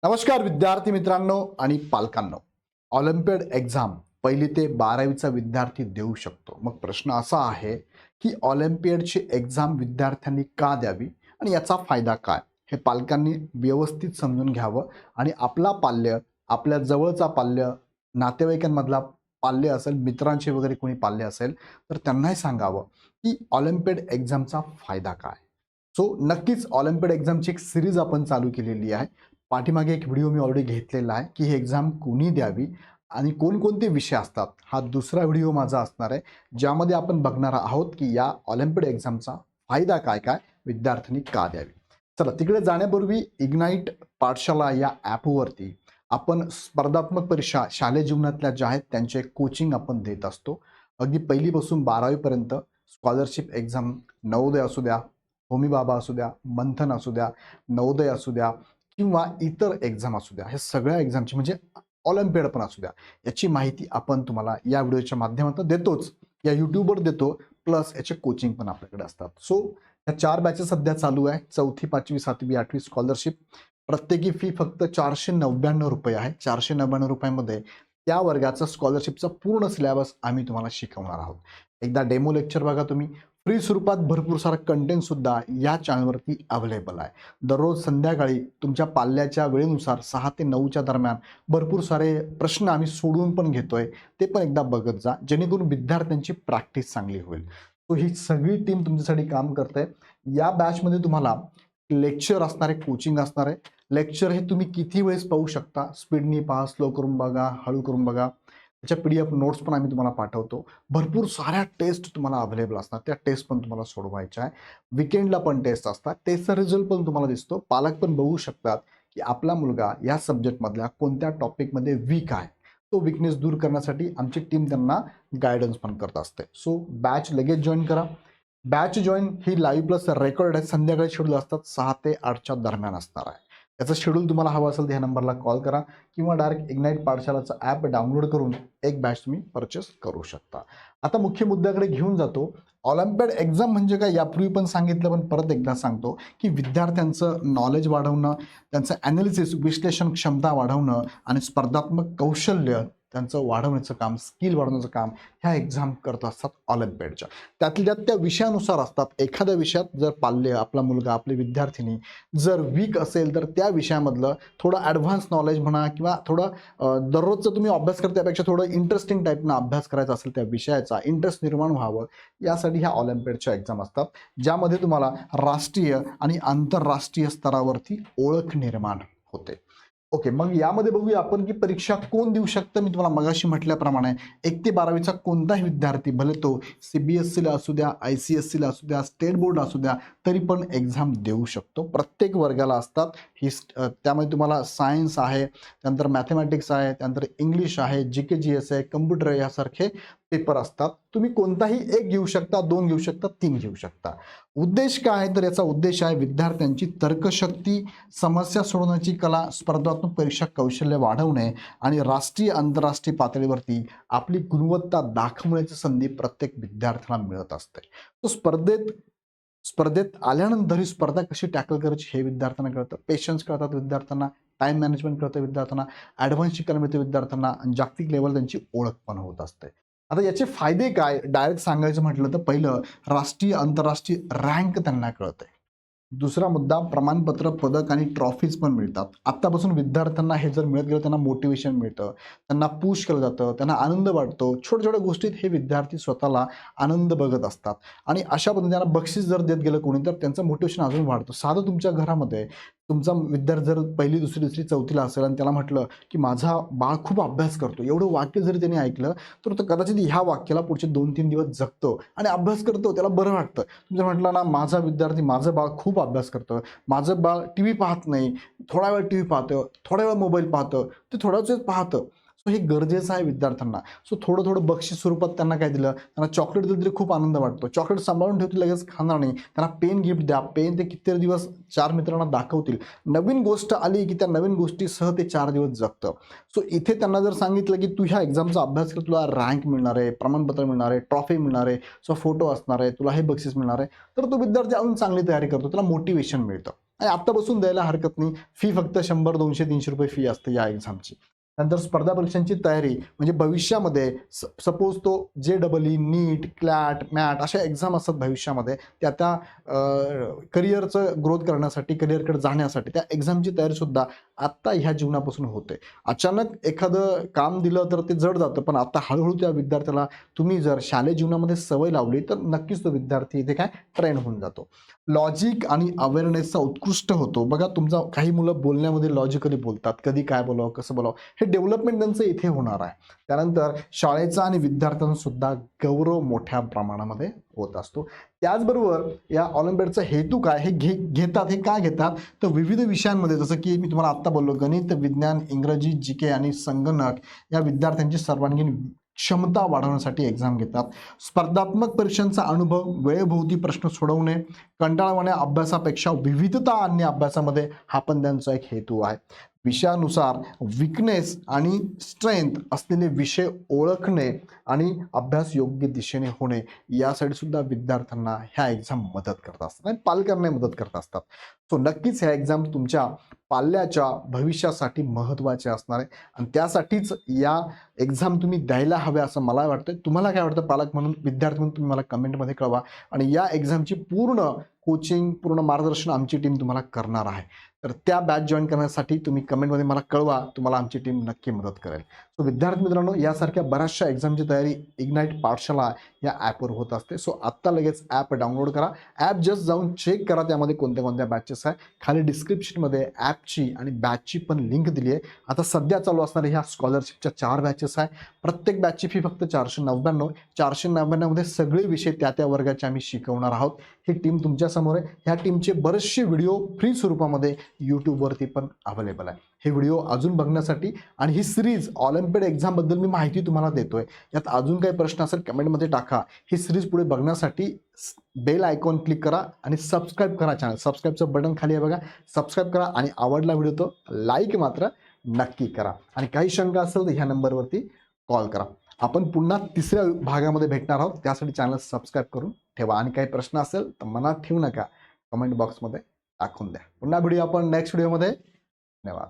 नमस्कार विद्यार्थी मित्रांनो आणि पालकांनो. ऑलिम्पियाड एक्झाम पहिली ते 12वीचा विद्यार्थी देऊ शकतो. मग प्रश्न असा आहे की ऑलिम्पियाडची एक्झाम विद्यार्थ्यांनी का द्यावी आणि याचा फायदा काय? हे पालकांनी व्यवस्थित समजून घ्यावं आणि आपला पाल्य, आपल्या जवळचा पाल्य, नातेवाईकांमधला पाल्य असेल, मित्रांचे वगैरे कोणी पाल्य असेल तर त्यांनाही सांगावं की ऑलिम्पियाड एक्झामचा फायदा काय? सो नक्कीच ऑलिम्पियाड एक्झामची एक सिरीज आपण चालू केलेली आहे. पाठीमागे एक व्हिडिओ मी ऑलरेडी घेतलेला आहे की ही एक्झाम कोणी द्यावी आणि कोणकोणते विषय असतात. हा दुसरा व्हिडिओ माझा असणार आहे, ज्यामध्ये आपण बघणार आहोत की या ऑलिम्पियाड एक्झामचा फायदा काय काय, विद्यार्थ्यांनी का द्यावी. चला तिकडे जाण्यापूर्वी इग्नाईट पाठशाला या ॲपवरती आपण स्पर्धात्मक परीक्षा शालेय जीवनातल्या ज्या आहेत त्यांचे कोचिंग आपण देत असतो. अगदी पहिलीपासून 12वीपर्यंत स्कॉलरशिप एक्झाम, नवोदय असू द्या, होमी बाबा असू द्या, मंथन असू द्या, नवोदय असू द्या किंवा इतर एक्झाम असू द्या, हे सगळ्या एक्झामची म्हणजे ऑलिम्पियाड पण असू द्या, याची माहिती आपण तुम्हाला या व्हिडिओच्या माध्यमातून देतोच. या यूट्यूबवर देतो, प्लस याचे कोचिंग पण आपल्याकडे असतात. सो या 4 बॅचेस सध्या चालू आहे. 4थी, 5वी, 7वी, 8वी स्कॉलरशिप. प्रत्येकी फी फक्त ₹499 आहे. ₹499 त्या वर्गाचा स्कॉलरशिपचा पूर्ण सिलेबस आम्ही तुम्हाला शिकवणार आहोत. एकदा डेमो लेक्चर बघा तुम्ही. फ्री स्वरूपात भरपूर सारा कंटेंट सुद्धा या चॅनलवरती अवेलेबल आहे. दररोज संध्याकाळी तुमच्या पाल्याच्या वेळेनुसार 6 ते 9च्या दरम्यान भरपूर सारे प्रश्न आम्ही सोडवून पण घेतोय. ते पण एकदा बघत जा, जेणेकरून विद्यार्थ्यांची प्रॅक्टिस चांगली होईल. सो ही सगळी टीम तुमच्यासाठी काम करते. या बॅचमध्ये तुम्हाला लेक्चर असणार आहे, कोचिंग असणार आहे. लेक्चर हे तुम्ही किती वेळेस पाहू शकता. स्पीडनी पहा, स्लो करून बघा, हळू करून बघा. त्याच्या PDF नोट्स पण आम्ही तुम्हाला पाठवतो. भरपूर साऱ्या टेस्ट तुम्हाला अवेलेबल असतात. त्या टेस्ट पण तुम्हाला सोडवायच्या आहे. वीकेंडला पण टेस्ट असतात. टेस्टचा रिझल्ट पण तुम्हाला दिसतो. पालक पण बघू शकतात की आपला मुलगा या सब्जेक्टमधल्या कोणत्या टॉपिकमध्ये वीक आहे. तो वीकनेस दूर करण्यासाठी आमची टीम त्यांना गायडन्स पण करत असते. सो बॅच लगेच जॉईन करा. बॅच जॉईन ही लाईव्ह प्लस रेकॉर्ड आहे. संध्याकाळी शेड्यूल असतात, 6 ते 8च्या दरम्यान असणार आहे. त्याचं शेड्यूल तुम्हाला हवं असेल तर ह्या नंबरला कॉल करा किंवा डायरेक्ट इग्नाईट पाठशालाचं ॲप डाउनलोड करून एक बॅच तुम्ही परचेस करू शकता. आता मुख्य मुद्द्याकडे घेऊन जातो. ऑलिम्पियाड एक्झाम म्हणजे काय, यापूर्वी पण सांगितलं, पण परत एकदा सांगतो की विद्यार्थ्यांचं नॉलेज वाढवणं, त्यांचं ॲनालिसिस, विश्लेषण क्षमता वाढवणं आणि स्पर्धात्मक कौशल्य त्यांचं वाढवण्याचं काम, स्किल वाढवण्याचं काम ह्या एक्झाम करत असतात ऑलिम्पियाडच्या. त्यातल्या त्या विषयानुसार असतात. एखाद्या विषयात जर पाल्य, आपला मुलगा, आपली विद्यार्थिनी जर वीक असेल तर त्या विषयामधलं थोडं ॲडव्हान्स नॉलेज म्हणा किंवा थोडं दररोजचं तुम्ही अभ्यास करता त्यापेक्षा थोडं इंटरेस्टिंग टाईपनं अभ्यास करायचा असेल, त्या विषयाचा इंटरेस्ट निर्माण व्हावं यासाठी ह्या ऑलिम्पियाडच्या एक्झाम असतात, ज्यामध्ये तुम्हाला राष्ट्रीय आणि आंतरराष्ट्रीय स्तरावरती ओळख निर्माण होते. ओके, मग यामध्ये बघूया आपण की परीक्षा कोण देऊ शकतं. मी तुम्हाला मगाशी म्हटल्याप्रमाणे 1 ते 12वीचा कोणताही विद्यार्थी, भले तो CBSEला असू द्या, ICSEला असू द्या, स्टेट बोर्ड असू द्या, तरी पण एक्झाम देऊ शकतो. प्रत्येक वर्गाला असतात. त्यामध्ये तुम्हाला सायन्स आहे, त्यानंतर मॅथमॅटिक्स आहे, त्यानंतर इंग्लिश आहे, GK GS आहे, कम्प्युटर आहे, यासारखे पेपर असतात. तुम्ही कोणताही एक घेऊ शकता, 2 घेऊ शकता, 3 घेऊ शकता. उद्देश काय आहे तर याचा उद्देश आहे विद्यार्थ्यांची तर्कशक्ती, समस्या सोडवण्याची कला, स्पर्धात्मक परीक्षा कौशल्य वाढवणे आणि राष्ट्रीय आंतरराष्ट्रीय पातळीवरती आपली गुणवत्ता दाखवण्याची संधी प्रत्येक विद्यार्थ्याला मिळत असते. तो स्पर्धेत स्पर्धेत आल्यानंतर ही स्पर्धा कशी टॅकल करायची हे विद्यार्थ्यांना कळतं. पेशन्स कळतात विद्यार्थ्यांना, टाईम मॅनेजमेंट कळतं विद्यार्थ्यांना, ॲडव्हान्स शिकायला मिळते विद्यार्थ्यांना आणि जागतिक लेवल त्यांची ओळख पण होत असते. आता याचे फायदे काय डायरेक्ट सांगायचं म्हटलं तर पहिलं, राष्ट्रीय आंतरराष्ट्रीय रँक त्यांना कळते. दुसरा मुद्दा, प्रमाणपत्र, पदक आणि ट्रॉफीज पण मिळतात. आत्तापासून विद्यार्थ्यांना हे जर मिळत गेलं, त्यांना मोटिवेशन मिळतं, त्यांना पुश केलं जातं, त्यांना आनंद वाटतो. छोट्या-छोट्या गोष्टीत हे विद्यार्थी स्वतःला आनंद बघत असतात आणि अशा पद्धतीने त्यांना बक्षीस जर देत गेलं कोणी, तर त्यांचं मोटिवेशन अजून वाढतं. साधं तुमच्या घरामध्ये तुमचा विद्यार्थी जर 1ली, 2री, 3री, 4थीला असेल आणि त्याला म्हटलं की माझा बाळ खूप अभ्यास करतो, एवढं वाक्य जरी त्याने ऐकलं तर तो कदाचित ह्या वाक्याला पुढचे 2-3 दिवस जगतो आणि अभ्यास करतो, त्याला बरं वाटतं. तुम्ही जर म्हटलं ना, माझा विद्यार्थी, माझं बाळ खूप अभ्यास करतं, माझं बाळ टीव्ही पाहत नाही, थोडा वेळ टीव्ही पाहतं, थोडा वेळ मोबाईल पाहतं, ते थोडाच वेळ पाहतं. सो हे गरजेचं आहे विद्यार्थ्यांना. सो थोडं बक्षीस स्वरूपात त्यांना काय दिलं, त्यांना चॉकलेट दिलं तरी खूप आनंद वाटतो. चॉकलेट सांभाळून ठेवतील, लगेच खाणार नाही. त्यांना पेन गिफ्ट द्या. पेन ते कितीतरी दिवस 4 मित्रांना दाखवतील. नवीन गोष्ट आली की त्या नवीन गोष्टीसह ते 4 दिवस जगतं. सो इथे त्यांना जर सांगितलं की तू ह्या एक्झामचा अभ्यास कर, तुला रँक मिळणार आहे, प्रमाणपत्र मिळणार आहे, ट्रॉफी मिळणार आहे, फोटो असणार आहे, तुला हे बक्षीस मिळणार आहे, तर तो विद्यार्थी अजून चांगली तयारी करतो, त्याला मोटिवेशन मिळतं. आणि आत्ता बसून द्यायला हरकत नाही. फी फक्त 100, 200, 300 रुपये फी असते या एक्झामची. नंतर स्पर्धा परीक्षांची तयारी म्हणजे भविष्यामध्ये सपोज तो JEE, नीट, क्लॅट, मॅट अशा एक्झाम असतात भविष्यामध्ये, त्या करिअरचं ग्रोथ करण्यासाठी, करिअरकडे जाण्यासाठी त्या एक्झामची तयारीसुद्धा आत्ता ह्या जीवनापासून होते. अचानक एखादं काम दिलं तर ते जड जातं, पण आता हळूहळू त्या विद्यार्थ्याला तुम्ही जर शालेय जीवनामध्ये सवय लावली तर नक्कीच तो विद्यार्थी इथे काय ट्रेन होऊन जातो. लॉजिक आणि अवेअरनेसचा उत्कृष्ट होतो. बघा तुमचा काही मुलं बोलण्यामध्ये लॉजिकली बोलतात, कधी काय बोलावं, कसं बोलावं, हे डेव्हलपमेंट त्यांचं इथे होणार आहे. त्यानंतर शाळेचा आणि विद्यार्थ्यांचा सुद्धा गौरव मोठ्या प्रमाणामध्ये होत असतो. त्याचबरोबर या ऑलिम्पियाडचा हेतू काय हे घेतात, हे का घेतात तर विविध विषयांमध्ये, जसं की मी तुम्हाला आत्ता बोललो, गणित, विज्ञान, इंग्रजी, GK आणि संगणक या विद्यार्थ्यांची सर्वांगीण क्षमता वाढवण्यासाठी एक्झाम घेतात. स्पर्धात्मक परीक्षांचा अनुभव, वेळेभोवती प्रश्न सोडवणे, कंटाळवाण्या अभ्यासापेक्षा विविधता आणणे अभ्यासामध्ये, हा पण त्यांचा एक हेतू आहे. विषयानुसार विकनेस आणि स्ट्रेंथ असलेले विषय ओळखणे आणि अभ्यास योग्य दिशेने होणे यासाठी सुद्धा विद्यार्थ्यांना ह्या एक्झाम मदत करत असतात आणि पालकांना मदत करत असतात. सो नक्कीच ह्या एक्झाम तुमच्या पाल्याच्या भविष्यासाठी महत्त्वाचे असणार आहे आणि त्यासाठीच या एक्झाम तुम्ही द्यायला हव्या असं मला वाटतं. तुम्हाला काय वाटतं पालक म्हणून, विद्यार्थी म्हणून तुम्ही मला कमेंटमध्ये कळवा आणि या एक्झामची पूर्ण कोचिंग, पूर्ण मार्गदर्शन आमची टीम तुम्हाला करणार आहे. तर त्या बॅच जॉईन करण्यासाठी तुम्ही कमेंटमध्ये मला कळवा, तुम्हाला आमची टीम नक्की मदत करेल. सो विद्यार्थी मित्रांनो, यासारख्या बऱ्याचशा एक्झामची तयारी इग्नाईट पाठशाला या ॲपवर होत असते. सो आत्ता लगेच ॲप डाउनलोड करा. ॲप जस्ट जाऊन चेक करा त्यामध्ये कोणत्या कोणत्या बॅचेस आहे. खाली डिस्क्रिप्शनमध्ये ॲपची आणि बॅचची पण लिंक दिली आहे. आता सध्या चालू असणाऱ्या ह्या स्कॉलरशिपच्या 4 बॅचेस आहे. प्रत्येक बॅचची फी फक्त 499. 499 मध्ये सगळे विषय त्या त्या वर्गाचे आम्ही शिकवणार आहोत. ही टीम तुमच्यासमोर आहे. ह्या टीमचे बरेचसे व्हिडिओ फ्री स्वरूपामध्ये यूट्यूबवरती पण अवेलेबल आहे. हे व्हिडिओ अजून बघण्यासाठी आणि ही सिरीज ऑलिम्पियाड एक्झामबद्दल मी माहिती तुम्हाला देतोय, यात अजून काही प्रश्न असेल कमेंटमध्ये टाका. ही सिरीज पुढे बघण्यासाठी बेल आयकॉन क्लिक करा आणि सबस्क्राईब करा चॅनल. सबस्क्राईबचं बटन खाली आहे बघा, सबस्क्राईब करा आणि आवडला व्हिडिओ तो लाईक मात्र नक्की करा. आणि काही शंका असेल तर ह्या नंबरवरती कॉल करा. आपण पुन्हा तिसऱ्या भागामध्ये भेटणार आहोत, त्यासाठी चॅनल सबस्क्राईब करून ठेवा. आणि काही प्रश्न असेल तर मनात ठेवू नका, कमेंट बॉक्समध्ये टाकून द्या. पुन्हा भेटूया आपण नेक्स्ट व्हिडिओमध्ये. धन्यवाद.